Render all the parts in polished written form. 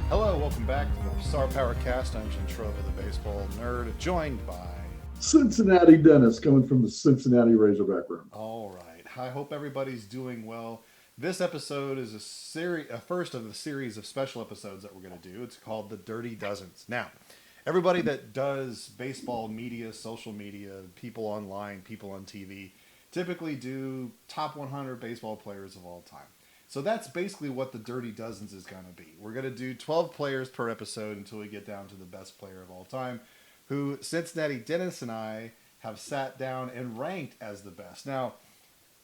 Hello, welcome back to the Star Power Cast. I'm Jim Trova, the baseball nerd, joined by. Cincinnati Dennis coming from the Cincinnati Razorback room. All right, I hope everybody's doing well. This episode is a first of the series of special episodes that we're going to do. It's called the Dirty Dozens. Now, everybody that does baseball media, social media, people online, people on TV, typically do top 100 baseball players of all time. So that's basically what the Dirty Dozens is going to be. We're going to do 12 players per episode until we get down to the best player of all time, who Cincinnati Dennis and I have sat down and ranked as the best. Now,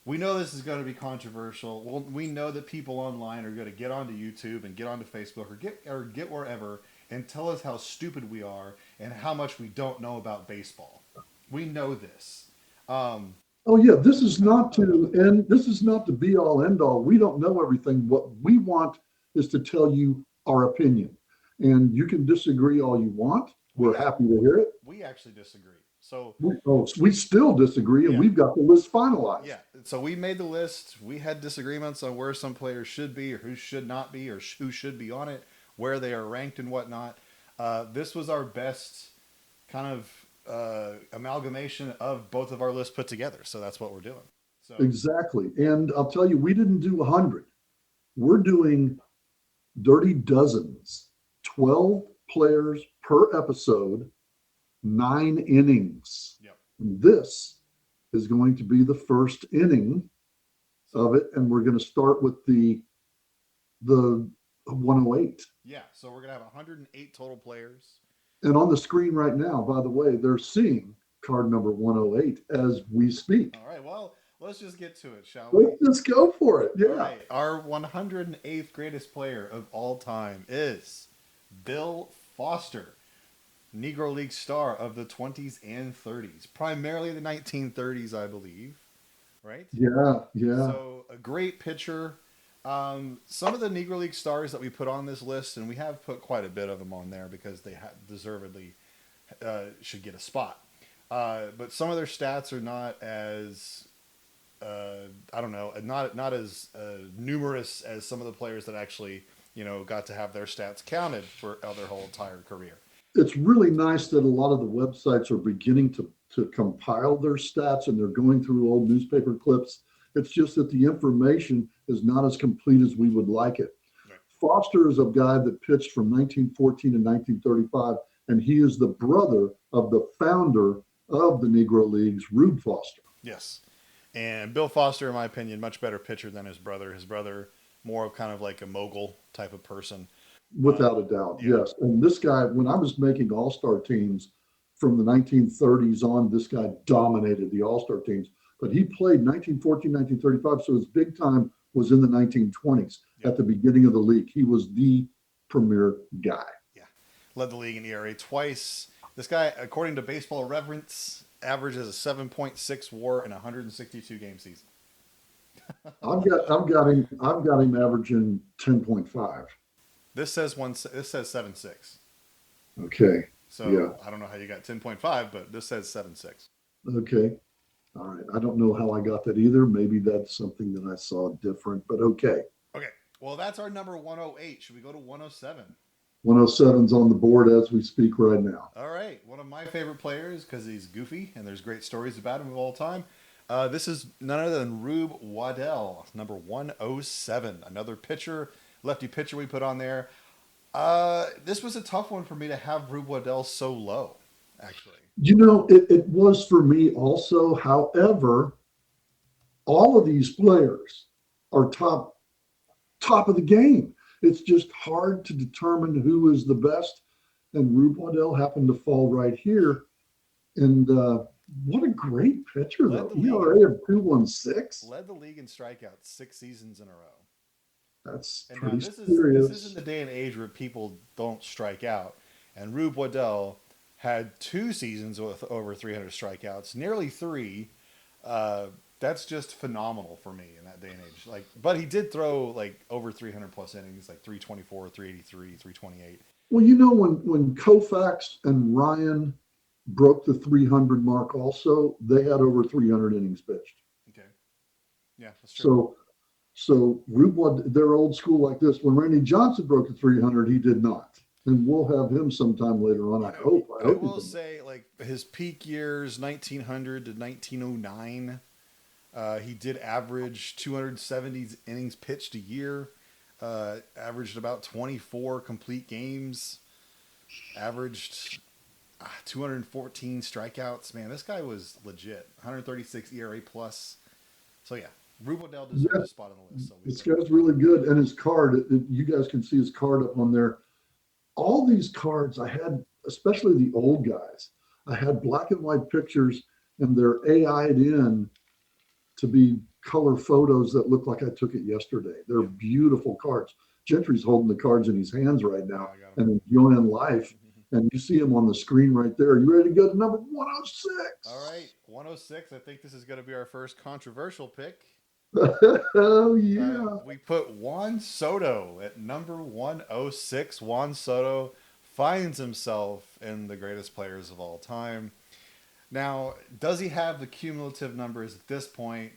we know this is going to be controversial. Well, we know that people online are going to get onto YouTube and get onto Facebook or get wherever and tell us how stupid we are and how much we don't know about baseball. We know this. Um, Oh yeah, this is not to end. This is not the be all end all. We don't know everything. What we want is to tell you our opinion, and you can disagree all you want. we We're ac- happy to hear it. we actually disagree. So We still disagree, and yeah, we've got the list finalized. yeah. So we made the list. We had disagreements on where some players should be or who should not be or who should be on it, where they are ranked and whatnot. This was our best kind of amalgamation of both of our lists put together. So that's what we're doing. So Exactly. And I'll tell you, we didn't do 100. We're doing Dirty Dozens, 12 players per episode, 9 innings. yep. This is going to be the first inning So of it, and we're going to start with the 108. yeah. So we're gonna have 108 total players. And on the screen right now, by the way, they're seeing card number 108 as we speak. All right. Well, let's just get to it, shall we? Let's just go for it. All Yeah. right. Our 108th greatest player of all time is Bill Foster, Negro League star of the 20s and 30s, primarily the 1930s, I believe. Right. Yeah. Yeah. So a great pitcher. Some of the Negro League stars that we put on this list, and we have put quite a bit of them on there because they deservedly should get a spot. But some of their stats are not as I don't know, not as numerous as some of the players that actually got to have their stats counted for their whole entire career. It's really nice that a lot of the websites are beginning to compile their stats and they're going through old newspaper clips. It's just that the information is not as complete as we would like it. Right. Foster is a guy that pitched from 1914 to 1935, and he is the brother of the founder of the Negro Leagues, Rube Foster. Yes, and Bill Foster, in my opinion, much better pitcher than his brother. His brother more of kind of like a mogul type of person. Without a doubt, Yeah. yes. And this guy, when I was making all star teams from the 1930s on, this guy dominated the all star teams. But he played 1914, 1935, so his big time was in the 1920s Yeah. at the beginning of the league. He was the premier guy. Yeah, led the league in ERA twice. This guy, according to Baseball Reference, averages a 7.6 WAR in a 162 game season. I've got him averaging 10.5. This says one. This says 7.6. Okay. Yeah. So I don't know how you got 10.5, but this says 7.6. Okay. All right. I don't know how I got that either. Maybe that's something that I saw different, but okay. Okay. Well, that's our number 108. Should we go to 107? 107's on the board as we speak right now. All right. One of my favorite players because he's goofy and there's great stories about him of all time. This is none other than Rube Waddell, number 107. Another pitcher, lefty pitcher we put on there. This was a tough one for me to have Rube Waddell so low, actually. It was for me also. However, all of these players are top of the game. It's just hard to determine who is the best. And Rube Waddell happened to fall right here. And what a great pitcher, Led though. the league. ERA of 2.16. Led the league in strikeouts 6 seasons in a row. That's And now pretty this is in serious. the day and age where people don't strike out. And Rube Waddell had 2 seasons with over 300 strikeouts, nearly three. That's just phenomenal for me in that day and age. Like, but he did throw like over 300 plus innings, like 324, 383, 328. Well, when Koufax and Ryan broke the 300 mark also, they had over 300 innings pitched. Okay, yeah, that's true. So So Rube, they're old school like this. When Randy Johnson broke the 300, he did not. And we'll have him sometime later on. You I know, hope. I I hope he will does. say, like his peak years, 1900 to 1909, he did average 270 innings pitched a year, averaged about 24 complete games, averaged 214 strikeouts. Man, this guy was legit. 136 ERA plus. So yeah, Rube Waddell deserves Yeah, a spot on the list. So we this put him guy's at number really one. good. And his card, you guys can see his card up on there. All these cards I had, especially the old guys, I had black and white pictures and they're AI'd in to be color photos that look like I took it yesterday. They're Yep. beautiful cards. Gentry's holding the cards in his hands right Yeah, now I got him. and enjoying life. And you see him on the screen right there. You ready to go to number All right, 106? 106. I think this is going to be our first controversial pick. Oh, yeah. We put Juan Soto at number 106. Juan Soto finds himself in the greatest players of all time. Now, does he have the cumulative numbers at this point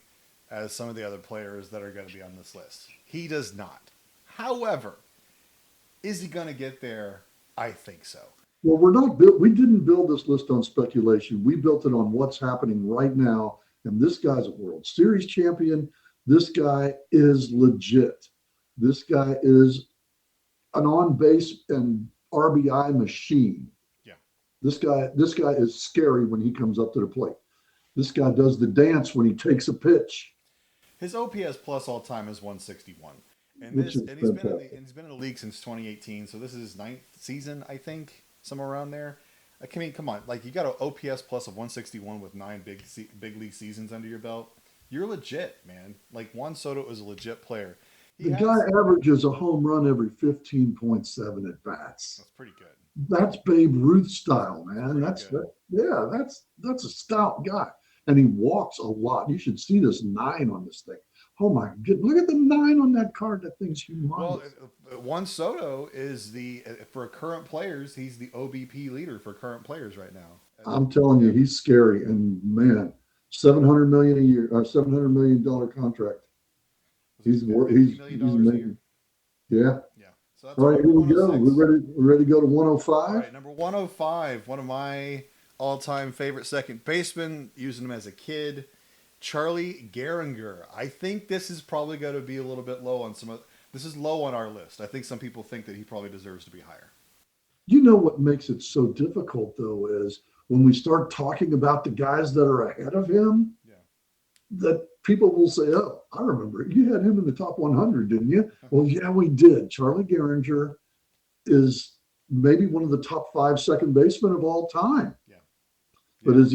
as some of the other players that are going to be on this list? He does not. However, is he going to get there? I think so. Well, we're not built, we didn't build this list on speculation. We built it on what's happening right now. And this guy's a World Series champion. This guy is legit. This guy is an on base and RBI machine. Yeah. This guy is scary when he comes up to the plate. This guy does the dance when he takes a pitch, His OPS plus all time is 161. And which this is and fantastic. he's been in the league since 2018, so this is his ninth season, I think, somewhere around there. I mean, come on, like you got an OPS plus of 161 with nine big league seasons under your belt. You're legit, man. Like Juan Soto is a legit player. He The guy has averages a home run every 15.7 at bats. That's pretty good. That's Babe Ruth style, That's man. pretty good. Yeah, that's a stout guy. And he walks a lot. You should see this 9 on this thing. Oh my good. Look at the 9 on that card. That thing's Well, humongous. Juan Soto is for current players. He's the OBP leader for current players right now. I'm telling you, he's scary. And man, 700 million a year, or $700 million contract. Was it $50 million He's a year? making. Yeah. Yeah. So that's All our right, number here we go. 106. We're ready to go to All 105. right, number 105, one of my all-time favorite second basemen, using him as a kid, Charlie Gehringer. I think this is probably going to be a little bit low on some of this is low on our list. I think some people think that he probably deserves to be higher. You know what makes it so difficult though is when we start talking about the guys that are ahead of him, Yeah. that people will say, "Oh, I remember it. You had him in the top 100, didn't you?" Well, yeah, we did. Charlie Gehringer is maybe one of the top 5 second basemen of all time. Yeah. But Yeah. is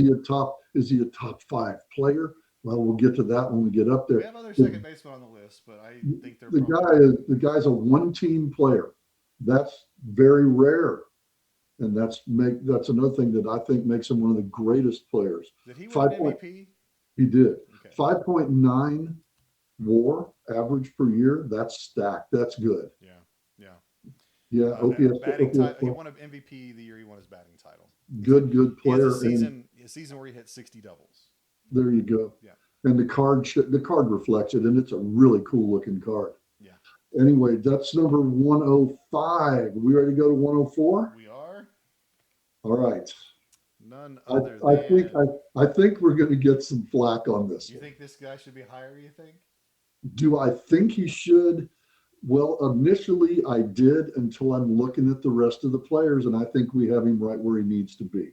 he a top 5 player? Well, we'll get to that when we get up We there. have other The, second basemen on the list, but I think they're the probably guy's a one team player. That's very rare. And that's another thing that I think makes him one of the greatest players. Did he win an 5 point MVP? he did. Okay. 5.9 WAR average per year. That's stacked. That's good. Yeah. Yeah. Yeah, OPS, Batting title. He OPS won an MVP the year he won his batting title. good He has player. And a season where he hit 60 doubles. there you go. Yeah. And the card reflects it, and it's a really cool looking card. Yeah. Anyway, that's number 105. We ready to go to 104? We are All right. none I, other I think than. I think we're going to get some flack on this You one. think this guy should be higher? You think? Do I think he should? Well, initially I did until I'm looking at the rest of the players, and I think we have him right where he needs to be.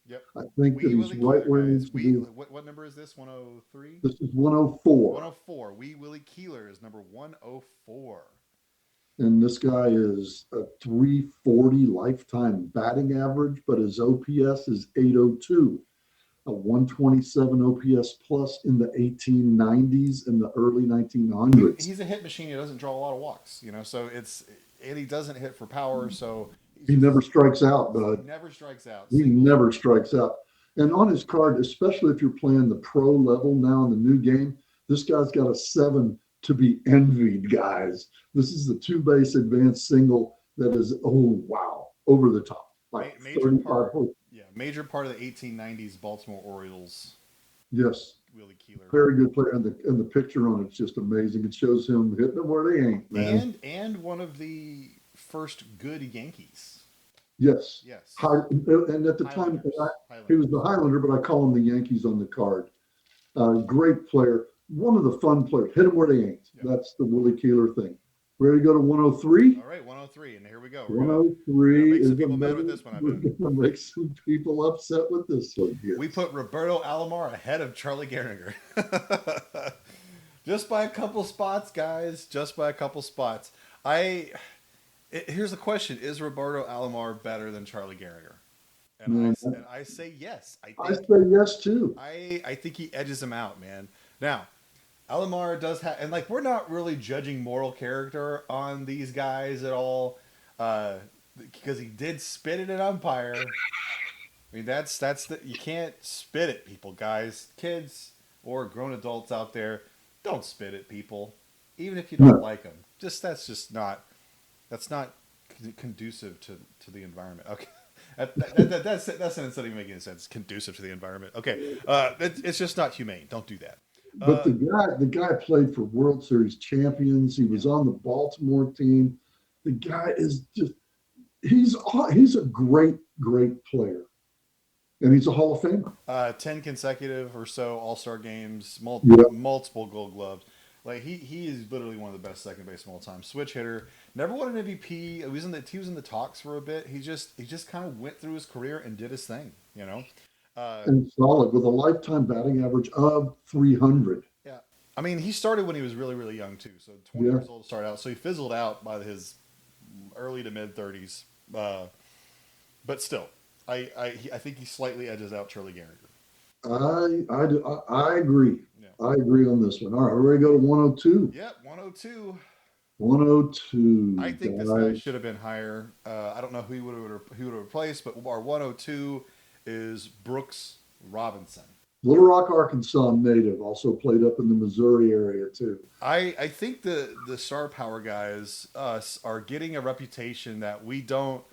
Yep. I think that Wee he's Willie right Keeler, where he guys. needs to be. What number is this? 103? This is 104, 104. Wee Willie Keeler is number 104. and this guy is a 340 lifetime batting average, but his OPS is 802, a 127 OPS plus in the 1890s and the early 1900s. He's a hit machine. He doesn't draw a lot of walks, so and he doesn't hit for power, so He never strikes out, he bud. never strikes out. He never strikes out. And on his card, especially if you're playing the pro level now in the new game, this guy's got a 7 to be envied, guys. This is the 2 base advanced single that is, oh, wow, over the top. Like Major 35 part, points. major part of the 1890s Baltimore Orioles. Yes. Willie Keeler. Very good player, and the picture on it's just amazing. It shows him hitting them where they ain't, man. And one of the first good Yankees. Yes. Yes. And at the time, Highlanders. he was Highlanders. the Highlander, but I call him the Yankees on the card. Great player. One of the fun players. Hit them where they ain't. Yep. That's the Willie Keeler thing. Ready to go to 103? All right, 103, and here we go. We're gonna 103 make some is people mad with this one, I we're bet. going to make some people upset with this one. Yes. We put Roberto Alomar ahead of Charlie Gehringer. Just by a couple spots, guys. Just by a couple spots. Here's the question: is Roberto Alomar better than Charlie Gehringer? And I say yes. I say yes too. I think he edges him out, man. Now, Alomar does have, and like we're not really judging moral character on these guys at all, because he did spit at an umpire. I mean, that's the you can't spit at people, guys, kids or grown adults out there. Don't spit at people, even if you don't like them. That's not conducive to the environment. Okay. That sentence doesn't even make any sense. Conducive to the environment. Okay, it's just not humane. Don't do that. But the guy played for World Series champions. He was on the Baltimore team. The guy is he's a great player, and he's a Hall of Famer. 10 consecutive or so All-Star games, Yeah. multiple Gold Gloves. Like he is literally one of the best second basemen of all time. Switch hitter, never won an MVP. He was in the talks for a bit. He just kind of went through his career and did his thing, you know. And solid with a lifetime batting average of 300. Yeah, I mean he started when he was really really young too. So 20 years old to start out. So he fizzled out by his early to mid 30s. But still, I think he slightly edges out Charlie Gehringer. I agree. Yeah. I agree on this one. All right, we're ready to go to 102. Yep, 102. 102. I think this guy should have been higher. I don't know who he would have replaced, but our 102 is Brooks Robinson. Little Rock, Arkansas native, also played up in the Missouri area too. I think the star power guys, us, are getting a reputation that we don't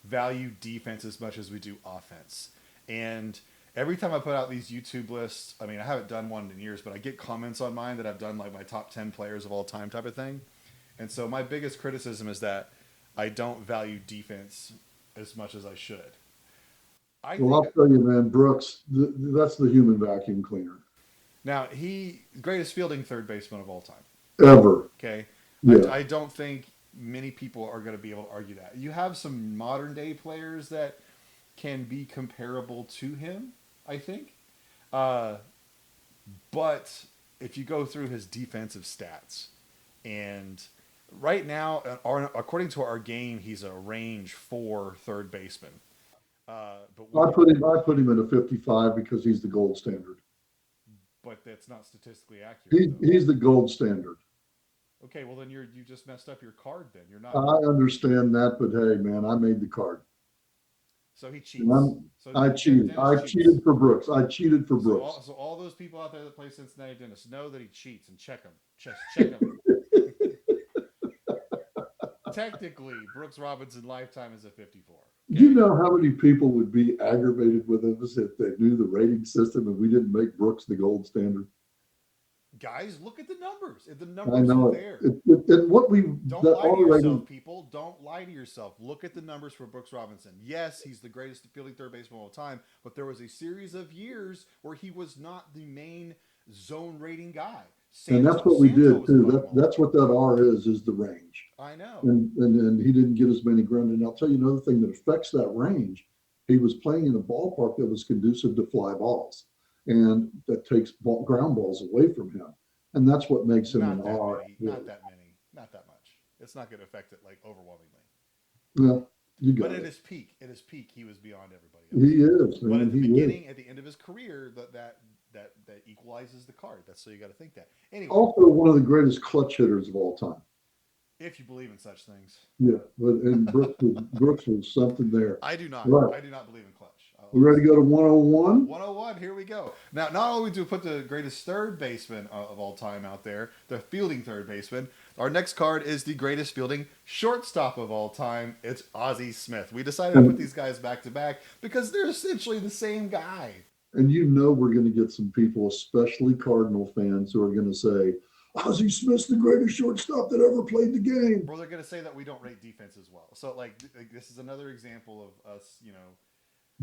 value defense as much as we do offense. And every time I put out these YouTube lists, I mean, I haven't done one in years, but I get comments on mine that I've done like my top 10 players of all time type of thing. And so my biggest criticism is that I don't value defense as much as I should. I'll tell you, man, Brooks, that's the human vacuum cleaner. Now, greatest fielding third baseman of all time. Ever. Okay. Yeah. I don't think many people are going to be able to argue that. You have some modern day players that can be comparable to him, I think. But if you go through his defensive stats, and right now, according to our game, he's a range 4 third baseman. But I put him in a 55 because he's the gold standard. But that's not statistically accurate. He's the gold standard. Okay, well then you just messed up your card. Then you're not. I understand that, but hey, man, I made the card. So he cheats. I cheated. I cheated for Brooks. I cheated for Brooks. So all those people out there that play Cincinnati Dennis know that he cheats and check him. Just check him. Technically, Brooks Robinson lifetime is a 54. Okay? Do you know how many people would be aggravated with us if they knew the rating system and we didn't make Brooks the gold standard? Guys, look at the numbers. If the I numbers know are there. And what we don't lie to yourself, people. Don't lie to yourself. Look at the numbers for Brooks Robinson. Yes, he's the greatest fielding third baseman of all time, but there was a series of years where he was not the main zone rating guy. And that's what we did too. That's what that R is the range. I know. And he didn't get as many ground. And I'll tell you another thing that affects that range. He was playing in a ballpark that was conducive to fly balls, and that takes ground balls away from him. And that's what makes him an R. Not that much. It's not going to affect it like overwhelmingly. Well, you got it. But at his peak, he was beyond everybody else. He is. Man. But at the beginning, at the end of his career, that equalizes the card. So you got to think that. Anyway, also one of the greatest clutch hitters of all time. If you believe in such things. Yeah, and Brooks was something there. I do not. Right. I do not believe in clutch. We ready to go to 101? 101, here we go. Now, not only do we put the greatest third baseman of all time out there, the fielding third baseman, our next card is the greatest fielding shortstop of all time. It's Ozzie Smith. We decided to put these guys back to back because they're essentially the same guy. And you know we're going to get some people, especially Cardinal fans, who are going to say, Ozzie Smith's the greatest shortstop that ever played the game. Or they're going to say that we don't rate defense as well. So like this is another example of us,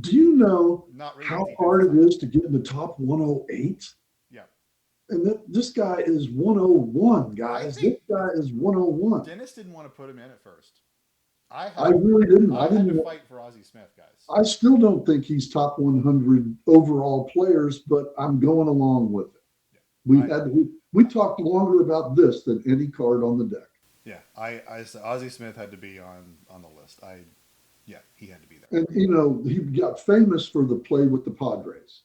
Do you know not rating how defense as hard it high. is to get in the top 108? Yeah. And this guy is 101, I guys. This think guy is 101. Dennis didn't want to put him in at first. I really didn't. I had to fight for Ozzie Smith, guys. I still don't think he's top 100 overall players, but I'm going along with it. We talked longer about this than any card on the deck. Yeah, I said Ozzie Smith had to be on the list. He had to be there. And he got famous for the play with the Padres,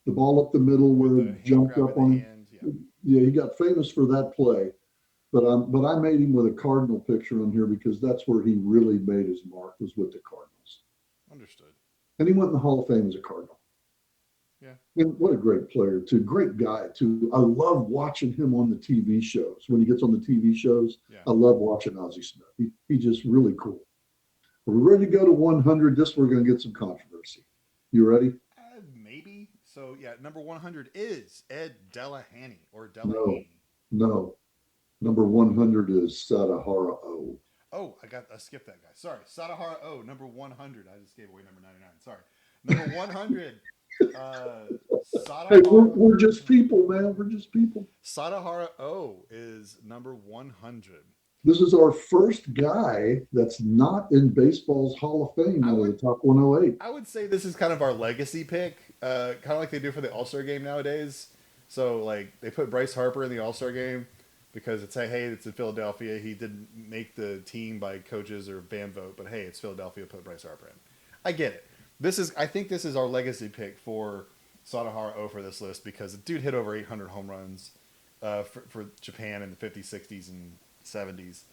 the ball up the middle where it jumped up on him. Yeah, he got famous for that play. But I made him with a Cardinal picture on here because that's where he really made his mark, was with the Cardinals. Understood. And he went in the Hall of Fame as a Cardinal. Yeah. And what a great player, too. Great guy, too. I love watching him on the TV shows. When he gets on the TV shows, Yeah. I love watching Ozzie Smith. He's just really cool. Are we ready to go to 100? We're going to get some controversy. You ready? Maybe. So, yeah, number 100 is Ed Delahanty or Delahanty. No. Number 100 is Sadahara O. Oh, I skipped that guy. Sorry. Sadahara O, number 100. I just gave away number 99. Sorry. Number 100. Hey, we're just people, man. We're just people. Sadahara O is number 100. This is our first guy that's not in baseball's Hall of Fame out of the top 108. I would say this is kind of our legacy pick, kind of like they do for the All-Star game nowadays. So, like, they put Bryce Harper in the All-Star game because it's, hey, it's in Philadelphia. He didn't make the team by coaches or fan vote, but hey, it's Philadelphia, put Bryce Harper in. I get it. I think this is our legacy pick for Sadahara O for this list because the dude hit over 800 home runs for Japan in the 50s, 60s, and 70s.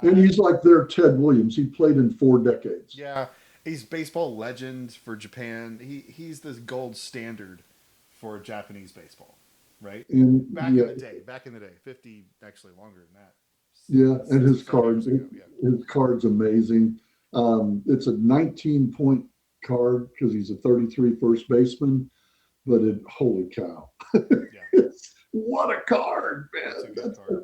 And he's like their Ted Williams. He played in 4 decades. Yeah, he's baseball legend for Japan. He's the gold standard for Japanese baseball, right? And back in the day, 50, actually longer than that. Yeah, and his card's amazing. It's a 19-point card because he's a 33 first baseman, but holy cow. What a card, man. That's a good card.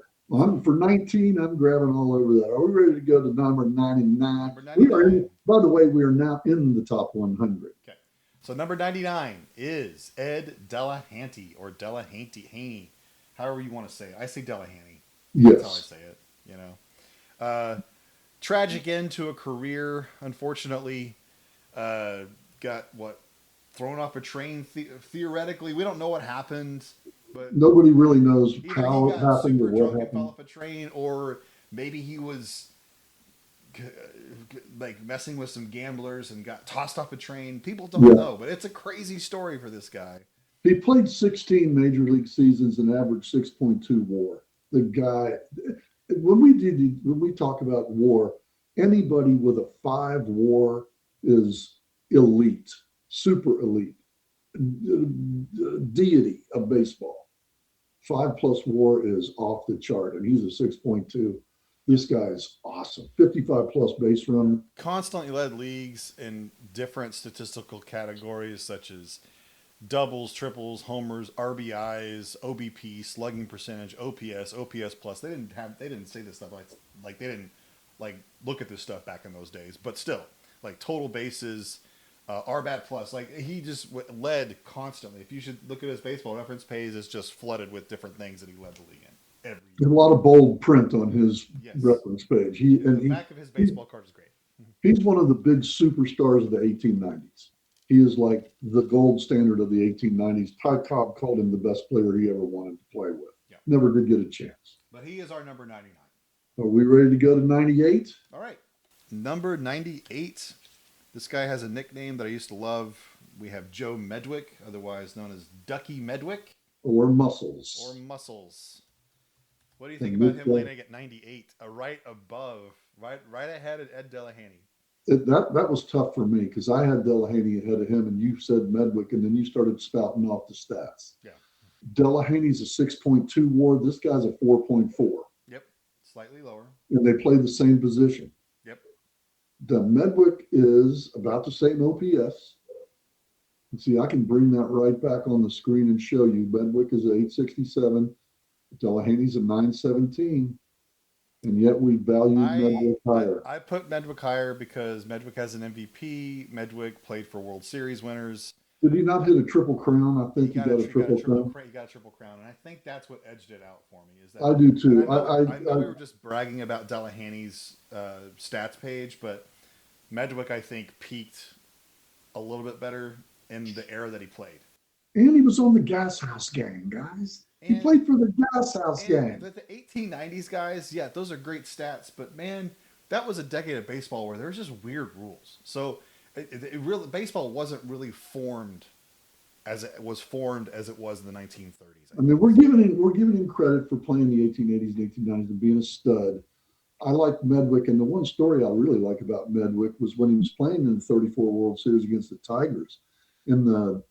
For 19, I'm grabbing all over that. Are we ready to go to number 99? Number 99. By the way, we are now in the top 100. Okay. So number 99 is Ed Delahanty or Delahanty, however you want to say it. I say Delahanty. Yes. That's how I say it, tragic end to a career, unfortunately. Got thrown off a train theoretically. We don't know what happened. But nobody really knows how it or happened what happened. Fell off a train, or maybe he was like messing with some gamblers and got tossed off a train. People don't know, but it's a crazy story for this guy. He played 16 major league seasons and averaged 6.2 WAR. The guy, when we talk about WAR, anybody with a 5 WAR is elite, super elite. Deity of baseball. 5+ WAR is off the chart, and he's a 6.2. This guy is awesome. 55+ base runner. Constantly led leagues in different statistical categories such as doubles, triples, homers, RBIs, OBP, slugging percentage, OPS, OPS plus. They didn't say this stuff like they didn't look at this stuff back in those days, but still, like total bases. RBAT plus, he just led constantly. If you should look at his baseball reference page, it's just flooded with different things that he led the league in. Every year. A lot of bold print on his reference page. The back of his baseball card is great. He's one of the big superstars of the 1890s. He is like the gold standard of the 1890s. Ty Cobb called him the best player he ever wanted to play with. Yeah. Never did get a chance. But he is our number 99. Are we ready to go to 98? All right. Number 98. This guy has a nickname that I used to love. We have Joe Medwick, otherwise known as Ducky Medwick. Or Muscles. What do you think about him landing at 98? Right above, right ahead of Ed Delahanty. That was tough for me because I had Delahanty ahead of him, and you said Medwick, and then you started spouting off the stats. Yeah. Delahanty's a 6.2 WAR. This guy's a 4.4. Yep, slightly lower. And they play the same position. Yep. The Medwick is about the same OPS, And see, I can bring that right back on the screen and show you. Medwick is a 867. Delahaney's a 917. And yet we valued I, Medwick I higher. I put Medwick higher because Medwick has an MVP. Medwick played for World Series winners. Did he not hit a triple crown? I He think he got a got a he got a triple triple crown. he got a triple crown, and I think that's what edged it out for me. Is that, I do and too. I know we were just bragging about Delahaney's stats page, but Medwick I think peaked a little bit better in the era that he played. And he was on the Gas House gang, guys. He And played for the Gas House and gang. the 1890s guys, yeah, those are great stats, but man, that was a decade of baseball where there was just weird rules. So it really baseball wasn't really formed as it was in the 1930s. I mean, we're giving him credit for playing the 1880s and 1890s and being a stud. I like Medwick, and the one story I really like about Medwick was when he was playing in the 34 World Series against the Tigers.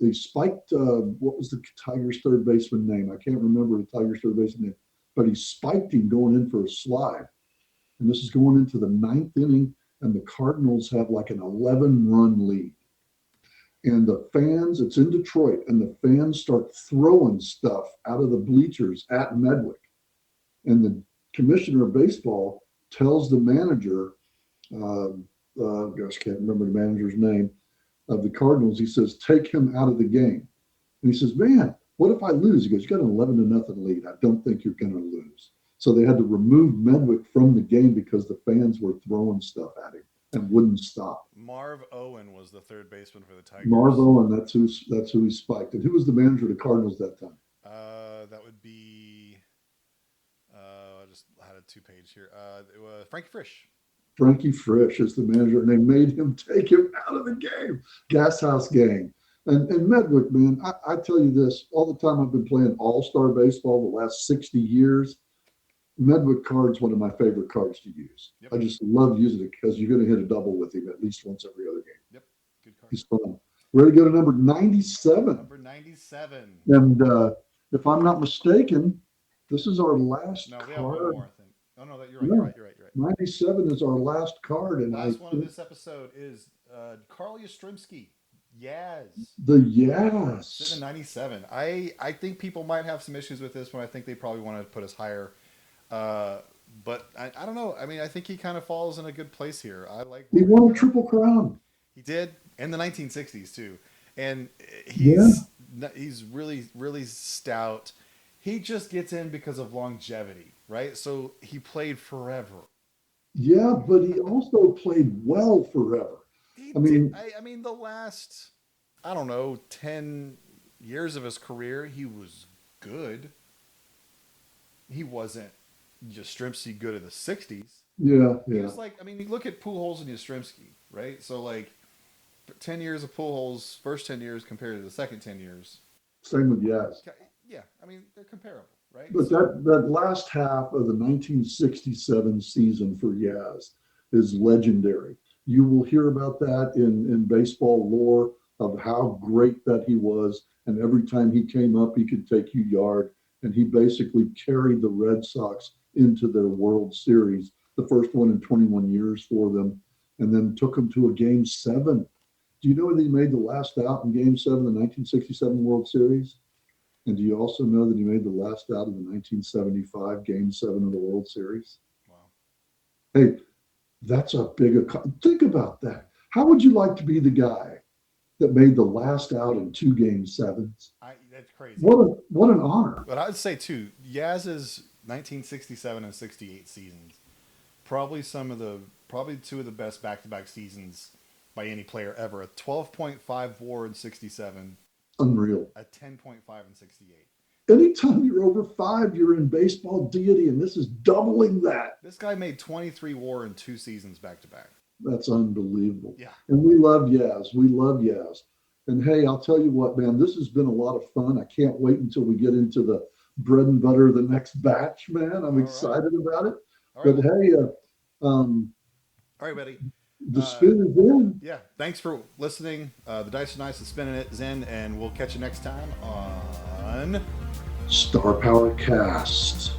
They spiked what was the Tigers' third baseman name? I can't remember the Tigers' third baseman name, but he spiked him going in for a slide. And this is going into the ninth inning, and the Cardinals have like an 11-run lead. And the fans, it's in Detroit, and the fans start throwing stuff out of the bleachers at Medwick. And the commissioner of baseball tells the manager, gosh, can't remember the manager's name of the Cardinals. He says, take him out of the game. And he says, man, what if I lose? He goes, you got an 11-0 lead. I don't think you're going to lose. So they had to remove Medwick from the game because the fans were throwing stuff at him and wouldn't stop. Marv Owen was the third baseman for the Tigers. Marv Owen, that's who he spiked. And who was the manager of the Cardinals that time? That would be. I just had a 2-page here. It was Frankie Frisch. Frankie Frisch is the manager, and they made him take him out of the game. Gas House gang. And Medwick, man, I tell you this, all the time I've been playing all-star baseball the last 60 years, Medwick card's one of my favorite cards to use. Yep. I just love using it because you're going to hit a double with him at least once every other game. Yep, good card. He's fun. Ready to go to number 97. Number 97. And if I'm not mistaken, this is our last card. No, we have one more, I think. Oh, no, you're right. Yeah. You're right. 97 is our last card. And last one of this episode is Carl Yastrzemski. Yaz. The Yaz. Sitting in 97. I think people might have some issues with this one. I think they probably want to put us higher. But I don't know. I mean, I think he kind of falls in a good place here. He won a triple crown. He did in the 1960s too, and he's really really stout. He just gets in because of longevity, right? So he played forever. Yeah, but he also played well forever. I mean, the last, I don't know, 10 years of his career, he was good. He wasn't Yastrzemski good in the 60s. Yeah. He was like, I mean, you look at Pujols and Yastrzemski, right? So, like, 10 years of Pujols, first 10 years compared to the second 10 years. Same with Yaz. Yeah, I mean, they're comparable, right? But that last half of the 1967 season for Yaz is legendary. You will hear about that in baseball lore of how great that he was. And every time he came up, he could take you yard. And he basically carried the Red Sox into their World Series, the first one in 21 years for them, and then took them to a Game 7. Do you know that he made the last out in Game 7 of the 1967 World Series? And do you also know that he made the last out of the 1975 Game 7 of the World Series? Wow. Hey, that's a big, think about that. How would you like to be the guy that made the last out in 2 Game 7s? That's crazy. What an honor. But I'd say, too, Yaz's 1967 and 68 seasons, probably two of the best back-to-back seasons by any player ever. A 12.5 WAR in 67. Unreal. A 10.5 in 68. Anytime you're over 5, you're in baseball deity, and this is doubling that. This guy made 23 WAR in 2 seasons back-to-back. That's unbelievable. Yeah. And we love Yaz. We love Yaz. And hey, I'll tell you what, man, this has been a lot of fun. I can't wait until we get into the bread and butter of the next batch, man. I'm excited about it. But hey, all right, buddy. The spin is in. Yeah. Thanks for listening. The dice are nice and spinning it is in, and we'll catch you next time on Star Power Cast.